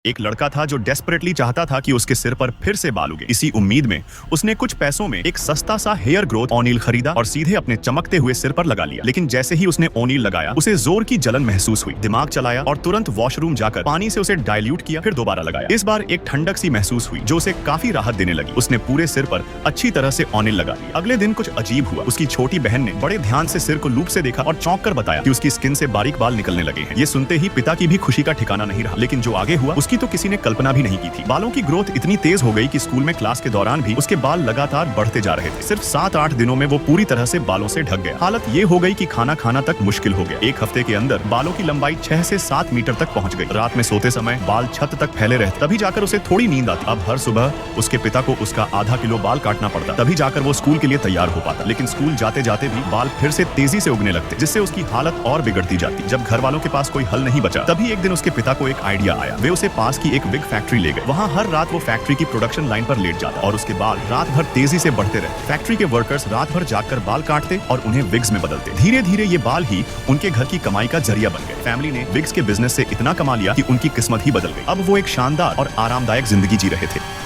एक लड़का था जो डेस्परेटली चाहता था कि उसके सिर पर फिर से बाल उगे। इसी उम्मीद में उसने कुछ पैसों में एक सस्ता सा हेयर ग्रोथ ओनील खरीदा और सीधे अपने चमकते हुए सिर पर लगा लिया। लेकिन जैसे ही उसने ओनील लगाया उसे जोर की जलन महसूस हुई। दिमाग चलाया और तुरंत वॉशरूम जाकर पानी से उसे डाइल्यूट किया, फिर दोबारा लगाया। इस बार एक ठंडक सी महसूस हुई जो उसे काफी राहत देने लगी। उसने पूरे सिर पर अच्छी तरह से ओनील लगा लिया। अगले दिन कुछ अजीब हुआ। उसकी छोटी बहन ने बड़े ध्यान से सिर को लूप से देखा और चौंक कर बताया कि उसकी स्किन से बारीक बाल निकलने लगे हैं। ये सुनते ही पिता की भी खुशी का ठिकाना नहीं रहा। लेकिन जो आगे हुआ उसकी तो किसी ने कल्पना भी नहीं की थी। बालों की ग्रोथ इतनी तेज हो गई कि स्कूल में क्लास के दौरान भी उसके बाल लगातार बढ़ते जा रहे थे। सिर्फ 7-8 दिनों में वो पूरी तरह से बालों से ढक गया। हालत ये हो गई कि खाना खाना तक मुश्किल हो गया। एक हफ्ते के अंदर बालों की लंबाई 6 से 7 मीटर तक पहुंच गई। रात में सोते समय बाल छत तक फैले रहते, तभी जाकर उसे थोड़ी नींद आती। अब हर सुबह उसके पिता को उसका आधा किलो बाल काटना पड़ता, तभी जाकर वो स्कूल के लिए तैयार हो पाता। लेकिन स्कूल जाते जाते भी बाल फिर से तेजी से उगने लगते, जिससे उसकी हालत और बिगड़ती जाती। जब घर वालों के पास कोई हल नहीं बचा, तभी एक दिन उसके पिता को एक आइडिया आया। वे उसे पास की एक विग फैक्ट्री ले गए। वहाँ हर रात वो फैक्ट्री की प्रोडक्शन लाइन पर लेट जाता और उसके बाल रात भर तेजी से बढ़ते रहते। फैक्ट्री के वर्कर्स रात भर जागकर बाल काटते और उन्हें विग्स में बदलते। धीरे धीरे ये बाल ही उनके घर की कमाई का जरिया बन गए। फैमिली ने विग्स के बिजनेस से इतना कमा लिया कि उनकी किस्मत ही बदल गई। अब वो एक शानदार और आरामदायक जिंदगी जी रहे थे।